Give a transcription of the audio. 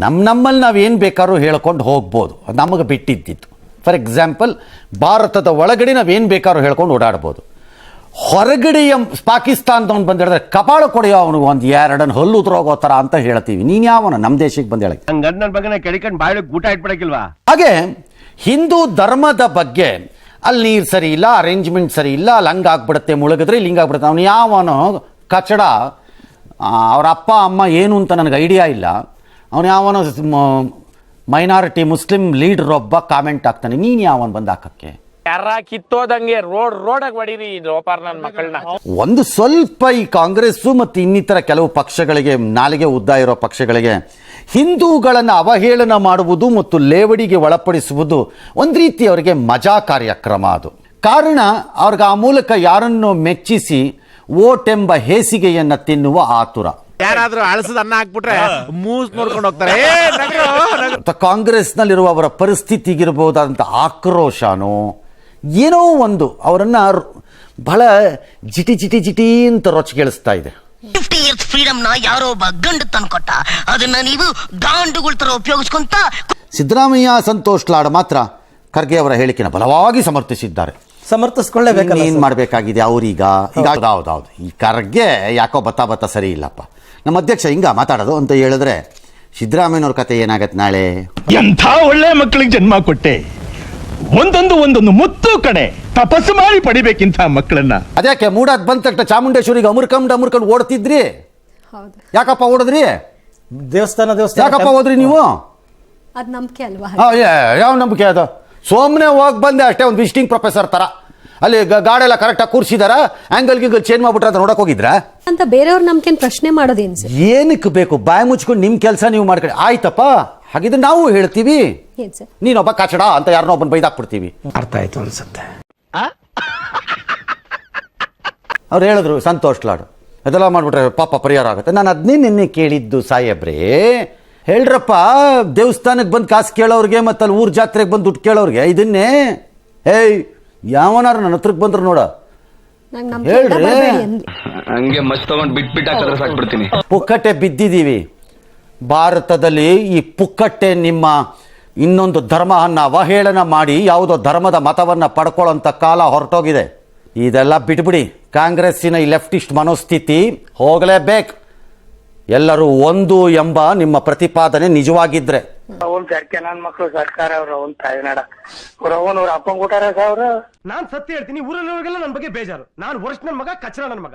ನಮ್ಮಲ್ಲಿ ನಾವೇನು ಬೇಕಾದ್ರೂ ಹೇಳ್ಕೊಂಡು ಹೋಗ್ಬೋದು, ಅದು ನಮಗೆ ಬಿಟ್ಟಿದ್ದಿತ್ತು. ಫಾರ್ ಎಕ್ಸಾಂಪಲ್, ಭಾರತದ ಒಳಗಡೆ ನಾವೇನು ಬೇಕಾದ್ರೂ ಹೇಳ್ಕೊಂಡು ಓಡಾಡ್ಬೋದು. ಹೊರಗಡೆಯ ಪಾಕಿಸ್ತಾನದವನು ಬಂದು ಹೇಳಿದ್ರೆ ಕಪಾಳ ಕೊಡೆಯೋ ಅವನಿಗೆ ಒಂದು ಎರಡನ್ನು ಹಲ್ಲು ಉದ್ರೋಗೋ ಥರ ಅಂತ ಹೇಳ್ತೀವಿ. ನೀನು ಯಾವನ ನಮ್ಮ ದೇಶಕ್ಕೆ ಬಂದು ಹೇಳಕ್ಕೆ? ನನ್ನ ಬಗ್ಗೆ ಕೆಡಿಕೊಂಡು ಬಾಯಿಗೆ ಊಟ ಇಟ್ಬಿಡಕ್ಕಿಲ್ವಾ? ಹಾಗೆ ಹಿಂದೂ ಧರ್ಮದ ಬಗ್ಗೆ ಅಲ್ಲಿ ನೀರು ಸರಿ ಇಲ್ಲ, ಅರೇಂಜ್ಮೆಂಟ್ ಸರಿ ಇಲ್ಲ, ಅಲ್ಲಿ ಹಂಗಾಗ್ಬಿಡುತ್ತೆ, ಮುಳುಗಿದ್ರೆ ಇಲ್ಲಿ ಹಿಂಗಾಗ್ಬಿಡುತ್ತೆ. ಅವನು ಯಾವನೋ ಕಚಡ, ಅವ್ರ ಅಪ್ಪ ಅಮ್ಮ ಏನು ಅಂತ ನನಗೆ ಐಡಿಯಾ ಇಲ್ಲ, ಅವನು ಯಾವನೋ ಮೈನಾರಿಟಿ ಮುಸ್ಲಿಂ ಲೀಡರ್ ಒಬ್ಬ ಕಾಮೆಂಟ್ ಆಗ್ತಾನೆ. ನೀನು ಯಾವನ್ ಬಂದು ಹಾಕಕ್ಕೆ? ಯಾರ ಕಿತ್ತೋದಂಗೆ ರೋಡಾಗಿ ಹೊಡೀರಿ ಲೋಪಾರ್ ನನ್ನ ಮಕ್ಕಳನ್ನ. ಒಂದು ಸ್ವಲ್ಪ ಈ ಕಾಂಗ್ರೆಸ್ಸು ಮತ್ತು ಇನ್ನಿತರ ಕೆಲವು ಪಕ್ಷಗಳಿಗೆ, ನಾಲಿಗೆ ಉದ್ದ ಇರೋ ಪಕ್ಷಗಳಿಗೆ ಹಿಂದೂಗಳನ್ನು ಅವಹೇಳನ ಮಾಡುವುದು ಮತ್ತು ಲೇವಡಿಗೆ ಒಳಪಡಿಸುವುದು ಒಂದು ರೀತಿ ಅವರಿಗೆ ಮಜಾ ಕಾರ್ಯಕ್ರಮ. ಅದು ಕಾರಣ ಅವ್ರಿಗೆ ಆ ಮೂಲಕ ಯಾರನ್ನು ಮೆಚ್ಚಿಸಿ ಓಟ್ ಎಂಬ ಹೇಸಿಗೆಯನ್ನು ತಿನ್ನುವ ಆತುರ. ಯಾರಾದ್ರೂ ಅಳಸದ ಅನ್ನ ಹಾಕ್ಬಿಟ್ರೆ ಮೂಸ್ ನೋಡ್ಕೊಂಡು ಹೋಗ್ತಾರೆ. ಕಾಂಗ್ರೆಸ್ನಲ್ಲಿರುವ ಅವರ ಪರಿಸ್ಥಿತಿಗಿರ್ಬೋದಾದಂಥ ಆಕ್ರೋಶನೋ ಏನೋ ಒಂದು ಅವರನ್ನು ಬಹಳ ಜಿಟಿ ಜಿಟಿ ಜಿಟಿ ಅಂತ ರೊಚ್ಚಿಗೆಳಿಸ್ತಾ ಇದೆ. 50 years ಫ್ರೀಡಮ್ ನ ಯಾರೋ ಒಬ್ಬ ಗಂಡು ತಂದ್ಕೊಟ್ಟ, ಅದನ್ನ ನೀವು ಗಾಂಡುಗಳ ತರ ಉಪಯೋಗಿಸ್ಕೊಂತ. ಸಿದ್ದರಾಮಯ್ಯ, ಸಂತೋಷ್ ಲಾಡ್ ಮಾತ್ರ ಖರ್ಗೆ ಅವರ ಹೇಳಿಕೆನ ಬಲವಾಗಿ ಸಮರ್ಥಿಸಿದ್ದಾರೆ. ಸಮರ್ಥಿಸ್ಕೊಳ್ಳೇಬೇಕು. ಏನು ಮಾಡಬೇಕಾಗಿದೆ ಅವ್ರೀಗ? ಈಗ ಹೌದೌದು, ಈ ಖರ್ಗೆ ಯಾಕೋ ಬತ್ತ ಸರಿ ಇಲ್ಲಪ್ಪ, ನಮ್ಮ ಅಧ್ಯಕ್ಷ ಹಿಂಗ ಮಾತಾಡೋದು ಅಂತ ಹೇಳಿದ್ರೆ ಸಿದ್ದರಾಮಯ್ಯನವ್ರ ಕತೆ ಏನಾಗತ್ತೆ ನಾಳೆ? ಎಂಥ ಒಳ್ಳೆ ಮಕ್ಕಳಿಗೆ ಜನ್ಮ ಕೊಟ್ಟೆ, ಒಂದೊಂದು ಮುತ್ತು ಕಡೆ ತಪಸ್ಸು ಮಾಡಿ ಪಡಿಬೇಕಿಂತ ಮಕ್ಕಳನ್ನ. ಅದ್ಯಾಕೆ ಮೂಡಾದ್ ಬಂದ ತಕ್ಷಣ ಚಾಮುಂಡೇಶ್ವರಿಗೆ ಅಮರ್ಕಂಡ್ ಓಡ್ತಿದ್ರಿ? ಯಾಕಪ್ಪ ಓಡಿದ್ರಿ? ದೇವಸ್ಥಾನ ಯಾಕಪ್ಪ ಹೋದ್ರಿ ನೀವು? ಅದು ನಂಬಿಕೆ ಅಲ್ವಾ? ಯಾವ ನಂಬಿಕೆ ಅದು? ಸೋಮನೆ ಹೋಗಿ ಬಂದೆ ಅಷ್ಟೇ, ಒಂದು ವಿಸಿಟಿಂಗ್ ಪ್ರೊಫೆಸರ್ ತರ. ಅಲ್ಲಿ ಗಾಡೆಲ್ಲ ಕರೆಕ್ಟಾಗಿ ಕೂರಿಸಿದಾರ, ಆಂಗಲ್ ಚೇಂಜ್ ಮಾಡ್ಬಿಟ್ರೆ ಅಂತ ನೋಡಕ್ ಹೋಗಿದ್ರ ಅಂತ ಬೇರೆಯವ್ರ ನಂಬಿಕೆ ಪ್ರಶ್ನೆ ಮಾಡೋದೇನು ಸರ್? ಏನಕ್ಕೆ ಬೇಕು? ಬಾಯಿ ಮುಚ್ಕೊಂಡು ನಿಮ್ಮ ಕೆಲಸ ನೀವು ಮಾಡ್ಕೊಳ್ಳಿ. ಆಯ್ತಪ್ಪ, ಹಾಗಿದ್ರೆ ನಾವು ಹೇಳ್ತೀವಿ ನೀನೊಬ್ಬ ಕಚಡ ಅಂತ ಯಾರನ್ನೋ ಒಬ್ಬನ ಬೈದಾಕ್ಬಿಡ್ತೀವಿ. ಅರ್ಥ ಆಯ್ತು ಅನ್ಸುತ್ತೆ. ಅವ್ರು ಹೇಳಿದ್ರು ಸಂತೋಷ್ ಲಾಡ್ ಅದೆಲ್ಲ ಮಾಡ್ಬಿಟ್ರೆ ಪಾಪ ಪರಿಹಾರ ಆಗುತ್ತೆ. ನಾನು ಅದನ್ನೇ ನಿನ್ನೆ ಕೇಳಿದ್ದು, ಸಾಹೇಬ್ರೇ ಹೇಳ್ರಪ್ಪ, ದೇವಸ್ಥಾನಕ್ಕೆ ಬಂದು ಕಾಸು ಕೇಳೋರಿಗೆ ಮತ್ತು ಅಲ್ಲಿ ಊರ ಜಾತ್ರೆಗೆ ಬಂದು ದುಡ್ಡು ಕೇಳೋರಿಗೆ ಇದನ್ನೇ ಯಾವನಾರು ನನ್ನ ಹತ್ರಕ್ಕೆ ಬಂದ್ರು ನೋಡ ಹೇಳ್ರಿ. ಹಂಗೆ ಮಚ್ ತಗೊಂಡು ಬಿಟ್ಟು ಹಾಕಿದ್ರೆ ಸಾಕ್ಬಿಡ್ತೀನಿ. ಪುಕ್ಕಟ್ಟೆ ಬಿದ್ದಿದ್ದೀವಿ ಭಾರತದಲ್ಲಿ. ಈ ಪುಕ್ಕಟ್ಟೆ ನಿಮ್ಮ ಇನ್ನೊಂದು ಧರ್ಮವನ್ನು ಅವಹೇಳನ ಮಾಡಿ ಯಾವುದೋ ಧರ್ಮದ ಮತವನ್ನು ಪಡ್ಕೊಳ್ಳೋಂಥ ಕಾಲ ಹೊರಟೋಗಿದೆ. ಇದೆಲ್ಲ ಬಿಟ್ಬಿಡಿ. ಕಾಂಗ್ರೆಸ್ಸಿನ ಈ ಲೆಫ್ಟಿಸ್ಟ್ ಮನೋಸ್ಥಿತಿ ಹೋಗಲೇಬೇಕು. ಎಲ್ಲರೂ ಒಂದು ಎಂಬ ನಿಮ್ಮ ಪ್ರತಿಪಾದನೆ ನಿಜವಾಗಿದ್ರೆ ನನ್ನ ಮಕ್ಕಳು ಸರ್ಕಾರ ಅವ್ರ ತಾಯಿನಾಡ ಅವ್ರ ಅಪ್ಪಂಗ್ ಕೊಟ್ಟಾರ. ನಾನ್ ಸತ್ಯ ಹೇಳ್ತೀನಿ, ಊರಲ್ಲಿಗೆಲ್ಲ ನನ್ನ ಬಗ್ಗೆ ಬೇಜಾರು. ನಾನು ವರ್ಷ ನನ್ನ ಮಗ, ಕಚ್ಚರ ನನ್ನ ಮಗ.